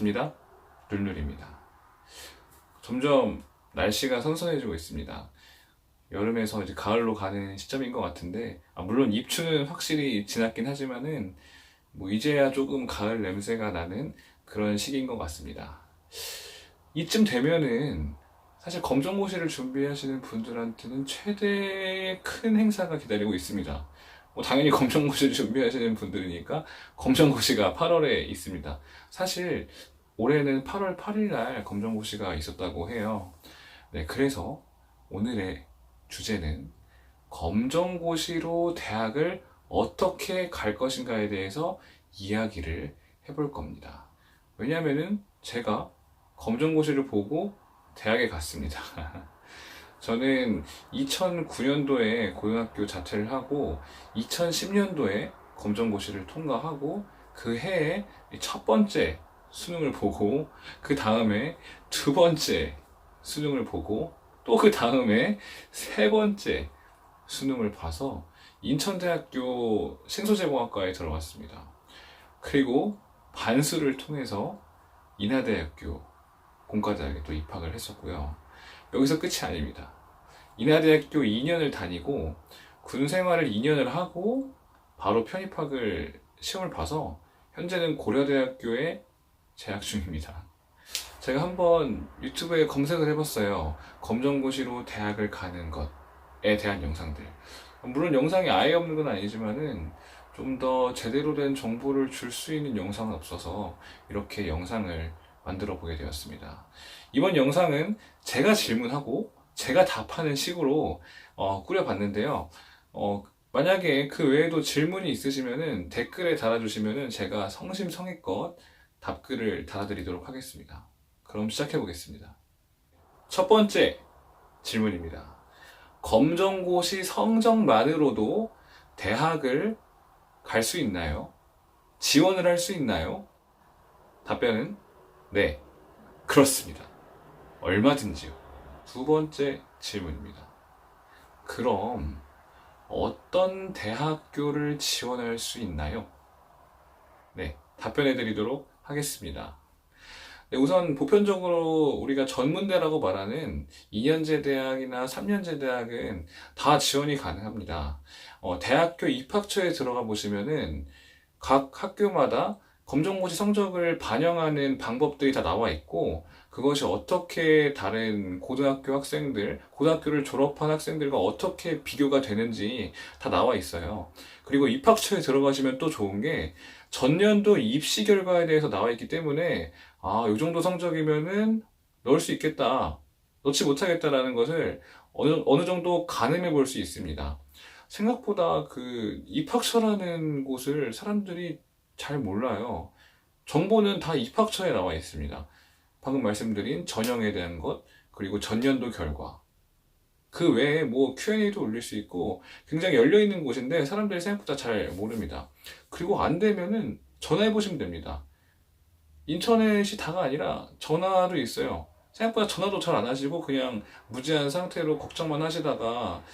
반갑습니다. 룰룰입니다. 점점 날씨가 선선해지고 있습니다. 여름에서 이제 가을로 가는 시점인 것 같은데, 물론 입추는 확실히 지났긴 하지만은, 이제야 조금 가을 냄새가 나는 그런 시기인 것 같습니다. 이쯤 되면은, 사실 검정고시를 준비하시는 분들한테는 최대의 큰 행사가 기다리고 있습니다. 당연히 검정고시를 준비하시는 분들이니까 검정고시가 8월에 있습니다. 사실 올해는 8월 8일 날 검정고시가 있었다고 해요. 네, 그래서 오늘의 주제는 검정고시로 대학을 어떻게 갈 것인가에 대해서 이야기를 해볼 겁니다. 왜냐하면은 제가 검정고시를 보고 대학에 갔습니다. 저는 2009년도에 고등학교 자퇴를 하고 2010년도에 검정고시를 통과하고 그 해에 첫 번째 수능을 보고 그 다음에 두 번째 수능을 보고 또 그 다음에 세 번째 수능을 봐서 인천대학교 생소제공학과에 들어갔습니다. 그리고 반수를 통해서 인하대학교 공과대학에 또 입학을 했었고요. 여기서 끝이 아닙니다. 인하대학교 2년을 다니고 군 생활을 2년을 하고 바로 편입학을 시험을 봐서 현재는 고려대학교에 재학 중입니다. 제가 한번 유튜브에 검색을 해봤어요. 검정고시로 대학을 가는 것에 대한 영상들. 물론 영상이 아예 없는 건 아니지만은 좀 더 제대로 된 정보를 줄 수 있는 영상은 없어서 이렇게 영상을 만들어 보게 되었습니다. 이번 영상은 제가 질문하고 제가 답하는 식으로 꾸려봤는데요. 만약에 그 외에도 질문이 있으시면은 댓글에 달아주시면은 제가 성심성의껏 답글을 달아드리도록 하겠습니다. 그럼 시작해 보겠습니다. 첫 번째 질문입니다. 검정고시 성적만으로도 대학을 갈 수 있나요? 지원을 할 수 있나요? 답변은 네, 그렇습니다. 얼마든지요. 두 번째 질문입니다. 그럼 어떤 대학교를 지원할 수 있나요? 네, 답변해 드리도록 하겠습니다. 네, 우선 보편적으로 우리가 전문대라고 말하는 2년제 대학이나 3년제 대학은 다 지원이 가능합니다. 대학교 입학처에 들어가 보시면은 각 학교마다 검정고시 성적을 반영하는 방법들이 다 나와 있고, 그것이 어떻게 다른 고등학교 학생들, 고등학교를 졸업한 학생들과 어떻게 비교가 되는지 다 나와 있어요. 그리고 입학처에 들어가시면 또 좋은 게 전년도 입시 결과에 대해서 나와 있기 때문에 이 정도 성적이면은 넣을 수 있겠다, 넣지 못하겠다라는 것을 어느 정도 가늠해 볼 수 있습니다. 생각보다 그 입학처라는 곳을 사람들이 잘 몰라요. 정보는 다 입학처에 나와 있습니다. 방금 말씀드린 전형에 대한 것, 그리고 전년도 결과. 그 외에 Q&A도 올릴 수 있고 굉장히 열려있는 곳인데 사람들이 생각보다 잘 모릅니다. 그리고 안 되면은 전화해 보시면 됩니다. 인터넷이 다가 아니라 전화도 있어요. 생각보다 전화도 잘 안 하시고 그냥 무지한 상태로 걱정만 하시다가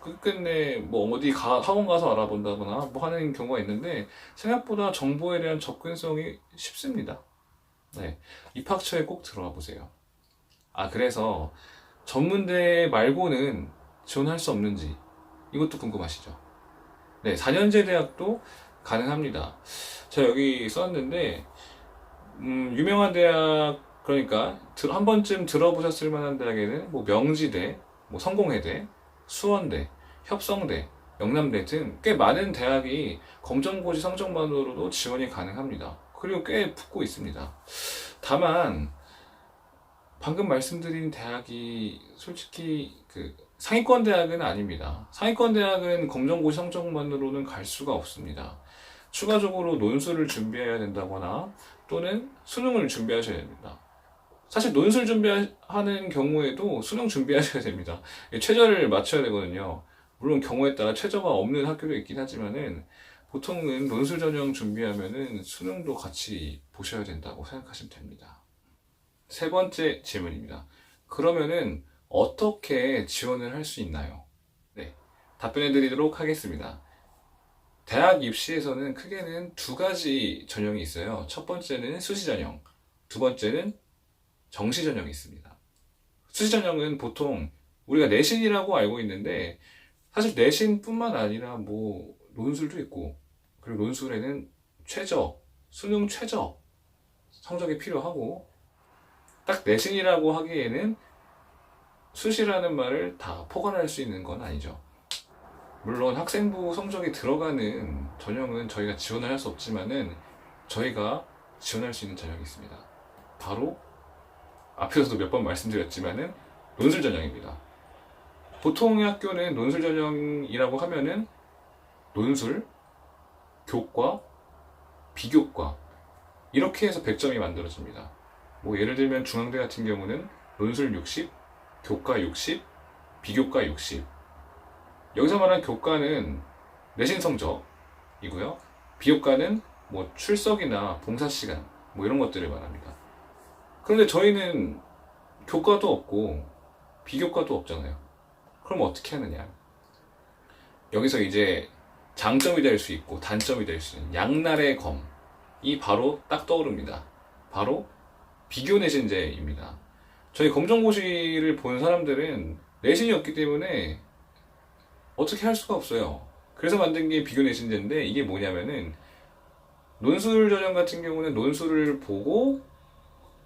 끝끝내 어디 학원 가서 알아본다거나 하는 경우가 있는데 생각보다 정보에 대한 접근성이 쉽습니다. 네, 입학처에 꼭 들어가 보세요. 그래서 전문대 말고는 지원할 수 없는지 이것도 궁금하시죠? 네, 4년제 대학도 가능합니다. 제가 여기 썼는데 유명한 대학, 그러니까 한 번쯤 들어보셨을 만한 대학에는 명지대, 성공회대, 수원대, 협성대, 영남대 등 꽤 많은 대학이 검정고시 성적만으로도 지원이 가능합니다. 그리고 꽤 붙고 있습니다. 다만 방금 말씀드린 대학이 솔직히 상위권 대학은 아닙니다. 상위권 대학은 검정고시 성적만으로는 갈 수가 없습니다. 추가적으로 논술을 준비해야 된다거나 또는 수능을 준비하셔야 됩니다. 사실 논술 준비하는 경우에도 수능 준비하셔야 됩니다. 최저를 맞춰야 되거든요. 물론 경우에 따라 최저가 없는 학교도 있긴 하지만은 보통은 논술 전형 준비하면은 수능도 같이 보셔야 된다고 생각하시면 됩니다. 세 번째 질문입니다. 그러면은 어떻게 지원을 할 수 있나요? 네, 답변해 드리도록 하겠습니다. 대학 입시에서는 크게는 두 가지 전형이 있어요. 첫 번째는 수시 전형, 두 번째는 정시 전형이 있습니다. 수시 전형은 보통 우리가 내신이라고 알고 있는데 사실 내신뿐만 아니라 뭐 논술도 있고, 그리고 논술에는 최저, 수능 최저 성적이 필요하고, 딱 내신이라고 하기에는 수시라는 말을 다 포괄할 수 있는 건 아니죠. 물론 학생부 성적이 들어가는 전형은 저희가 지원을 할 수 없지만은 저희가 지원할 수 있는 전형이 있습니다. 바로 앞에서도 몇 번 말씀드렸지만은 논술 전형입니다. 보통의 학교는 논술 전형이라고 하면은 논술, 교과, 비교과 이렇게 해서 100점이 만들어집니다. 뭐 예를 들면 중앙대 같은 경우는 논술 60, 교과 60, 비교과 60. 여기서 말한 교과는 내신 성적이고요. 비교과는 뭐 출석이나 봉사 시간 뭐 이런 것들을 말합니다. 그런데 저희는 교과도 없고 비교과도 없잖아요. 그럼 어떻게 하느냐? 여기서 이제 장점이 될 수 있고 단점이 될 수 있는 양날의 검이 바로 딱 떠오릅니다. 바로 비교 내신제입니다. 저희 검정고시를 본 사람들은 내신이 없기 때문에 어떻게 할 수가 없어요. 그래서 만든 게 비교 내신제인데, 이게 뭐냐면은 논술 전형 같은 경우는 논술을 보고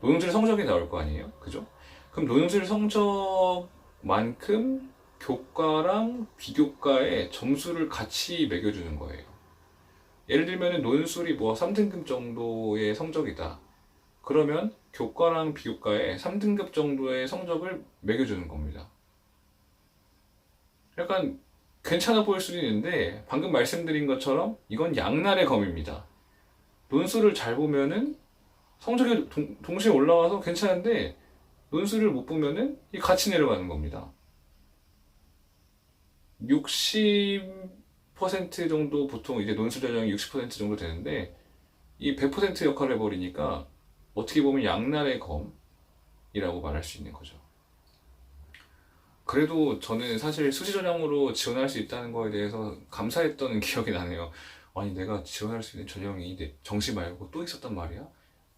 논술 성적이 나올 거 아니에요? 그죠? 그럼 논술 성적만큼 교과랑 비교과의 점수를 같이 매겨주는 거예요. 예를 들면 논술이 뭐 3등급 정도의 성적이다. 그러면 교과랑 비교과에 3등급 정도의 성적을 매겨주는 겁니다. 약간 괜찮아 보일 수도 있는데 방금 말씀드린 것처럼 이건 양날의 검입니다. 논술을 잘 보면은 성적이 동시에 올라와서 괜찮은데 논술을 못 보면은 이 같이 내려가는 겁니다. 60% 정도 보통 이제 논술 전형이 60% 정도 되는데 이 100% 역할을 해버리니까 어떻게 보면 양날의 검이라고 말할 수 있는 거죠. 그래도 저는 사실 수시 전형으로 지원할 수 있다는 거에 대해서 감사했던 기억이 나네요. 아니, 내가 지원할 수 있는 전형이 정시 말고 또 있었단 말이야?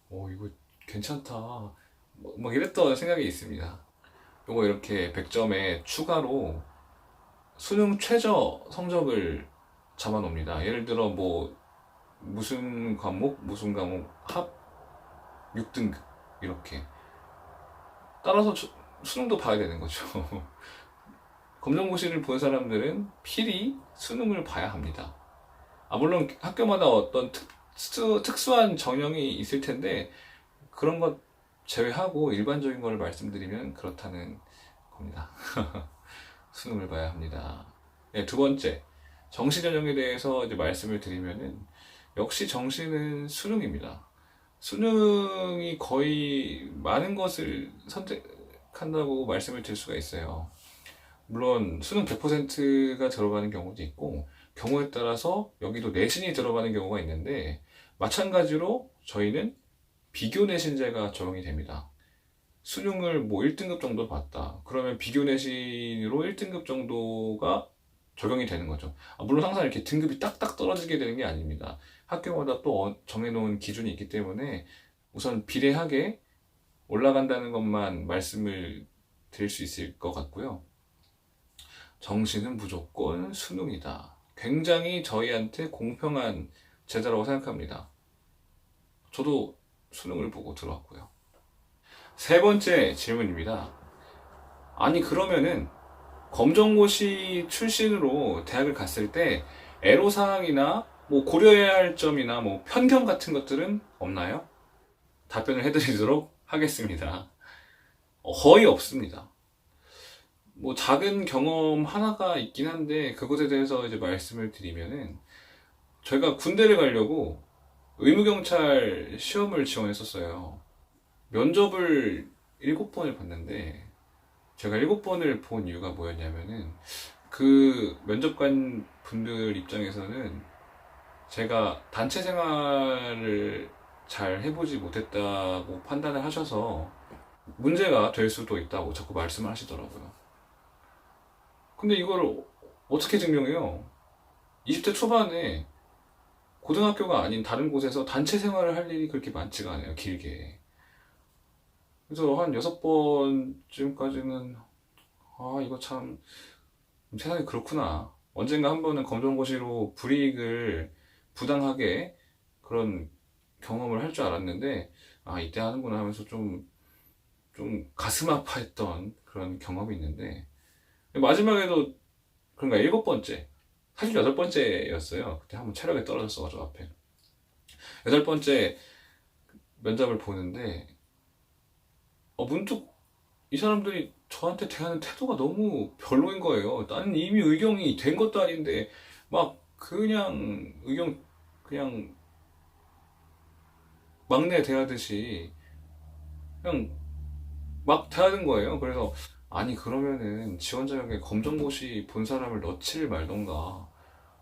이거 괜찮다. 뭐 이랬던 생각이 있습니다. 요거 이렇게 100점에 추가로 수능 최저 성적을 잡아 놓습니다. 예를 들어 뭐 무슨 과목 합 6등급 이렇게 따라서 수능도 봐야 되는 거죠. 검정고시를 본 사람들은 필히 수능을 봐야 합니다. 물론 학교마다 어떤 특수한 전형이 있을 텐데 그런 것 제외하고 일반적인 걸 말씀드리면 그렇다는 겁니다. 수능을 봐야 합니다. 네, 두 번째, 정시 전형에 대해서 이제 말씀을 드리면은 역시 정시는 수능입니다. 수능이 거의 많은 것을 선택한다고 말씀을 드릴 수가 있어요. 물론 수능 100%가 들어가는 경우도 있고 경우에 따라서 여기도 내신이 들어가는 경우가 있는데, 마찬가지로 저희는 비교 내신제가 적용이 됩니다. 수능을 뭐 1등급 정도 봤다. 그러면 비교 내신으로 1등급 정도가 적용이 되는 거죠. 물론 항상 이렇게 등급이 딱딱 떨어지게 되는 게 아닙니다. 학교마다 또 정해놓은 기준이 있기 때문에 우선 비례하게 올라간다는 것만 말씀을 드릴 수 있을 것 같고요. 정시는 무조건 수능이다. 굉장히 저희한테 공평한 제도라고 생각합니다. 저도 수능을 보고 들어왔고요. 세 번째 질문입니다. 아니, 그러면은 검정고시 출신으로 대학을 갔을 때 애로사항이나 뭐 고려해야 할 점이나 뭐 편견 같은 것들은 없나요? 답변을 해드리도록 하겠습니다. 거의 없습니다. 뭐 작은 경험 하나가 있긴 한데 그것에 대해서 이제 말씀을 드리면은, 저희가 군대를 가려고 의무경찰 시험을 지원했었어요. 면접을 7번을 봤는데 제가 7번을 본 이유가 뭐였냐면은, 그 면접관 분들 입장에서는 제가 단체 생활을 잘 해보지 못했다고 판단을 하셔서 문제가 될 수도 있다고 자꾸 말씀을 하시더라고요. 근데 이걸 어떻게 증명해요? 20대 초반에 고등학교가 아닌 다른 곳에서 단체 생활을 할 일이 그렇게 많지가 않아요, 길게. 그래서 한 6번쯤까지는, 아, 이거 참, 세상이 그렇구나. 언젠가 한 번은 검정고시로 불이익을 부당하게 그런 경험을 할 줄 알았는데, 아, 이때 하는구나 하면서 좀 가슴 아파했던 그런 경험이 있는데, 마지막에도, 그런가, 7번째. 사실 8번째였어요. 그때 한번 체력이 떨어졌어가지고, 앞에. 8번째 면접을 보는데, 문득 이 사람들이 저한테 대하는 태도가 너무 별로인 거예요. 나는 이미 의경이 된 것도 아닌데, 막, 그냥, 그냥, 막내 대하듯이, 그냥, 막 대하는 거예요. 그래서, 아니, 그러면은, 지원 자격에 검정고시 본 사람을 넣지를 말던가.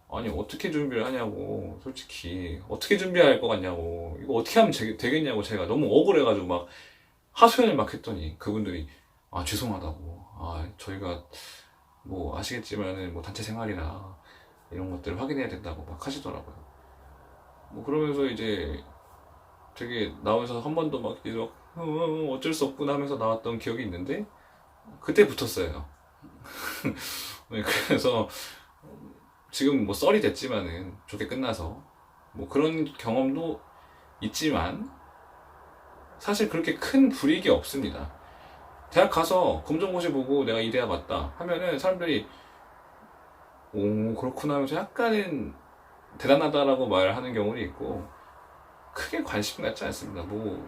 아니, 어떻게 준비를 하냐고, 솔직히. 어떻게 준비할 것 같냐고. 이거 어떻게 하면 되겠냐고, 제가 너무 억울해가지고, 막, 하소연을 막 했더니, 그분들이, 아, 죄송하다고. 아, 저희가, 뭐 아시겠지만은 뭐 단체 생활이나 이런 것들을 확인해야 된다고 막 하시더라고요. 뭐 그러면서 이제 되게 나오면서 한 번도 막 이제 막 어쩔 수 없구나 하면서 나왔던 기억이 있는데 그때 붙었어요. 네, 그래서 지금 뭐 썰이 됐지만은 좋게 끝나서 뭐 그런 경험도 있지만 사실 그렇게 큰 불이익이 없습니다. 대학 가서 검정고시 보고 내가 이 대학 왔다 하면은 사람들이 오 그렇구나 하면서 약간은 대단하다라고 말하는 경우도 있고 크게 관심 갖지 않습니다. 뭐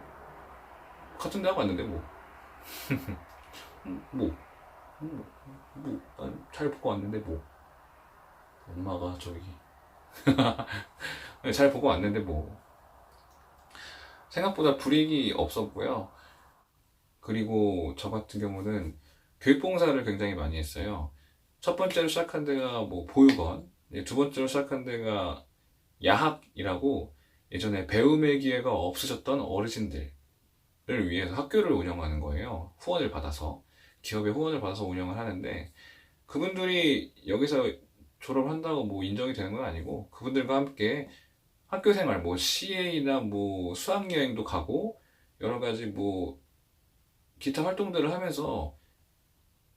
같은 대학 왔는데 뭐 뭐 난 잘 보고 왔는데 뭐 엄마가 저기 잘 보고 왔는데 뭐 생각보다 불이익이 없었고요. 그리고 저 같은 경우는 교육봉사를 굉장히 많이 했어요. 첫 번째로 시작한 데가 뭐 보육원, 두 번째로 시작한 데가 야학이라고 예전에 배움의 기회가 없으셨던 어르신들을 위해서 학교를 운영하는 거예요. 후원을 받아서 기업의 후원을 받아서 운영을 하는데 그분들이 여기서 졸업한다고 뭐 인정이 되는 건 아니고 그분들과 함께 학교 생활 뭐 CA나 뭐 수학여행도 가고 여러 가지 뭐 기타 활동들을 하면서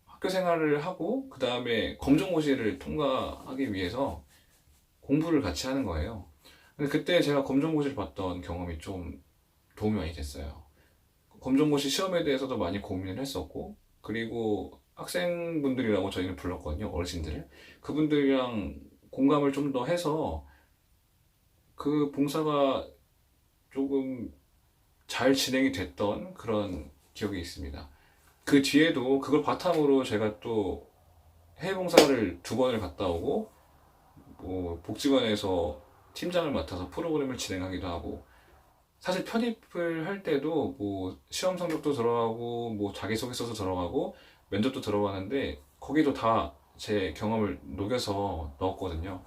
학교 생활을 하고 그 다음에 검정고시를 통과하기 위해서 공부를 같이 하는 거예요. 근데 그때 제가 검정고시를 봤던 경험이 좀 도움이 많이 됐어요. 검정고시 시험에 대해서도 많이 고민을 했었고, 그리고 학생분들이라고 저희는 불렀거든요, 어르신들을. 그분들이랑 공감을 좀 더 해서 그 봉사가 조금 잘 진행이 됐던 그런 기억이 있습니다. 그 뒤에도 그걸 바탕으로 제가 또 해외 봉사를 2번을 갔다 오고, 뭐 복지관에서 팀장을 맡아서 프로그램을 진행하기도 하고, 사실 편입을 할 때도 뭐 시험 성적도 들어가고 뭐 자기소개서도 들어가고 면접도 들어가는데 거기도 다 제 경험을 녹여서 넣었거든요.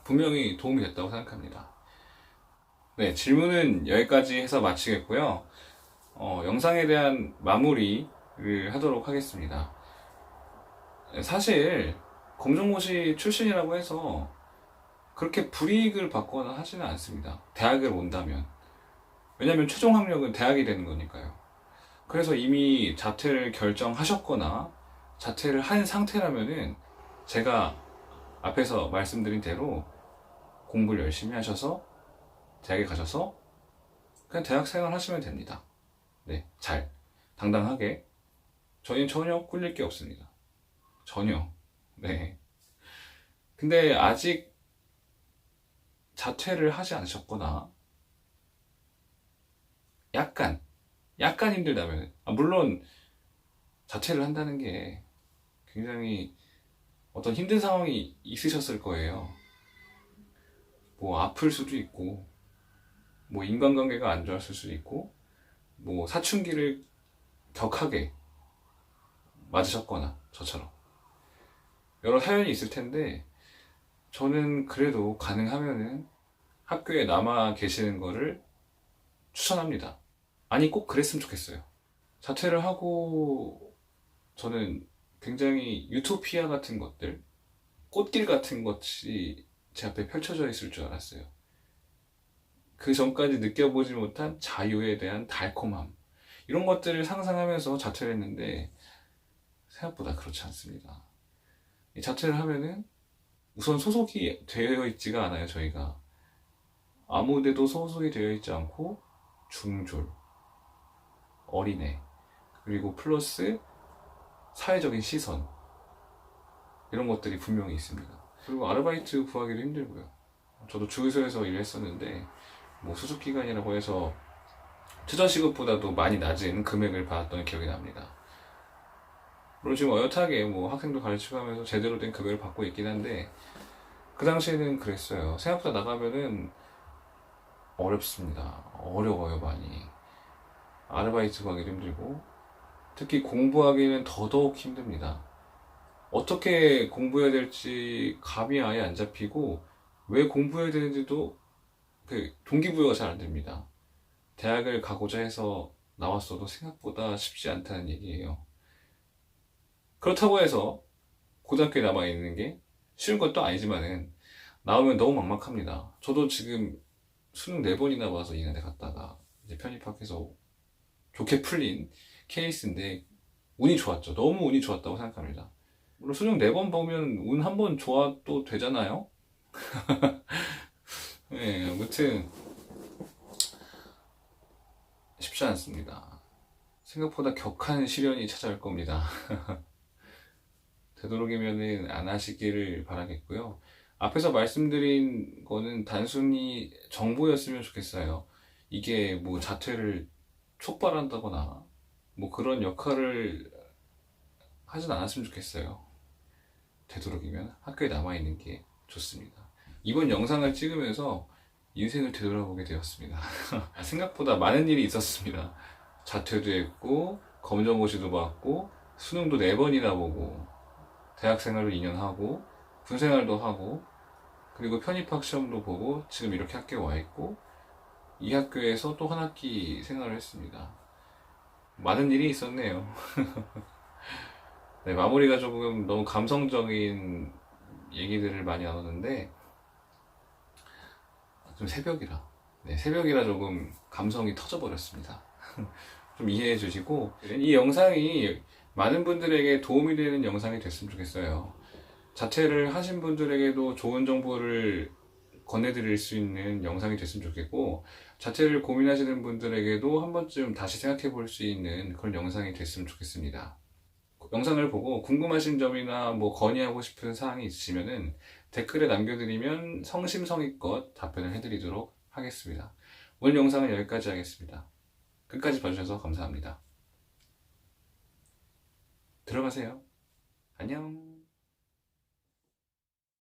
분명히 도움이 됐다고 생각합니다. 네, 질문은 여기까지 해서 마치겠고요. 영상에 대한 마무리를 하도록 하겠습니다. 사실 검정고시 출신이라고 해서 그렇게 불이익을 받거나 하지는 않습니다. 대학을 온다면. 왜냐면 최종 학력은 대학이 되는 거니까요. 그래서 이미 자퇴를 결정하셨거나 자퇴를 한 상태라면은 제가 앞에서 말씀드린 대로 공부를 열심히 하셔서 대학에 가셔서 그냥 대학 생활 하시면 됩니다. 네, 잘 당당하게. 저희는 전혀 꿀릴 게 없습니다. 전혀. 네. 근데 아직 자퇴를 하지 않으셨거나 약간 약간 힘들다면 물론 자퇴를 한다는 게 굉장히 어떤 힘든 상황이 있으셨을 거예요. 뭐 아플 수도 있고, 뭐 인간관계가 안 좋았을 수도 있고, 뭐 사춘기를 격하게 맞으셨거나 저처럼 여러 사연이 있을 텐데 저는 그래도 가능하면은 학교에 남아 계시는 거를 추천합니다. 아니 꼭 그랬으면 좋겠어요. 자퇴를 하고 저는 굉장히 유토피아 같은 것들, 꽃길 같은 것이 제 앞에 펼쳐져 있을 줄 알았어요. 그 전까지 느껴보지 못한 자유에 대한 달콤함, 이런 것들을 상상하면서 자퇴를 했는데 생각보다 그렇지 않습니다. 이 자퇴를 하면은 우선 소속이 되어 있지가 않아요. 저희가 아무 데도 소속이 되어 있지 않고 중졸, 어린애, 그리고 플러스 사회적인 시선, 이런 것들이 분명히 있습니다. 그리고 아르바이트 구하기도 힘들고요. 저도 주유소에서 일했었는데 뭐 수습기간이라고 해서 최저시급보다도 많이 낮은 금액을 받았던 기억이 납니다. 물론 지금 어엿하게 뭐 학생도 가르치고 하면서 제대로 된 급여를 받고 있긴 한데 그 당시에는 그랬어요. 생각보다 나가면은 어렵습니다. 어려워요, 많이. 아르바이트 구하기도 힘들고 특히 공부하기는 더더욱 힘듭니다. 어떻게 공부해야 될지 감이 아예 안 잡히고 왜 공부해야 되는지도 그 동기부여가 잘 안 됩니다. 대학을 가고자 해서 나왔어도 생각보다 쉽지 않다는 얘기예요. 그렇다고 해서 고등학교에 남아있는 게 쉬운 것도 아니지만은 나오면 너무 막막합니다. 저도 지금 수능 4번이나 봐서 이년대 갔다가 이제 편입학해서 좋게 풀린 케이스인데 운이 좋았죠. 너무 운이 좋았다고 생각합니다. 물론 수능 4번 보면 운 한 번 좋아도 되잖아요. 네, 아무튼 쉽지 않습니다. 생각보다 격한 시련이 찾아올 겁니다. 되도록이면은 안 하시기를 바라겠고요. 앞에서 말씀드린 거는 단순히 정보였으면 좋겠어요. 이게 뭐 자퇴를 촉발한다거나 뭐 그런 역할을 하진 않았으면 좋겠어요. 되도록이면 학교에 남아있는 게 좋습니다. 이번 영상을 찍으면서 인생을 되돌아보게 되었습니다. 생각보다 많은 일이 있었습니다. 자퇴도 했고, 검정고시도 받고, 수능도 4번이나 보고, 대학생활도 2년 하고, 군생활도 하고, 그리고 편입학 시험도 보고, 지금 이렇게 학교에 와 있고, 이 학교에서 또 한 학기 생활을 했습니다. 많은 일이 있었네요. 네, 마무리가 조금 너무 감성적인 얘기들을 많이 나눴는데, 좀 새벽이라. 네, 새벽이라 조금 감성이 터져버렸습니다. 좀 이해해 주시고, 이 영상이 많은 분들에게 도움이 되는 영상이 됐으면 좋겠어요. 자퇴를 하신 분들에게도 좋은 정보를 권해드릴 수 있는 영상이 됐으면 좋겠고, 자퇴를 고민하시는 분들에게도 한 번쯤 다시 생각해 볼 수 있는 그런 영상이 됐으면 좋겠습니다. 영상을 보고 궁금하신 점이나 뭐 건의하고 싶은 사항이 있으시면은 댓글에 남겨드리면 성심성의껏 답변을 해드리도록 하겠습니다. 오늘 영상은 여기까지 하겠습니다. 끝까지 봐주셔서 감사합니다. 들어가세요. 안녕.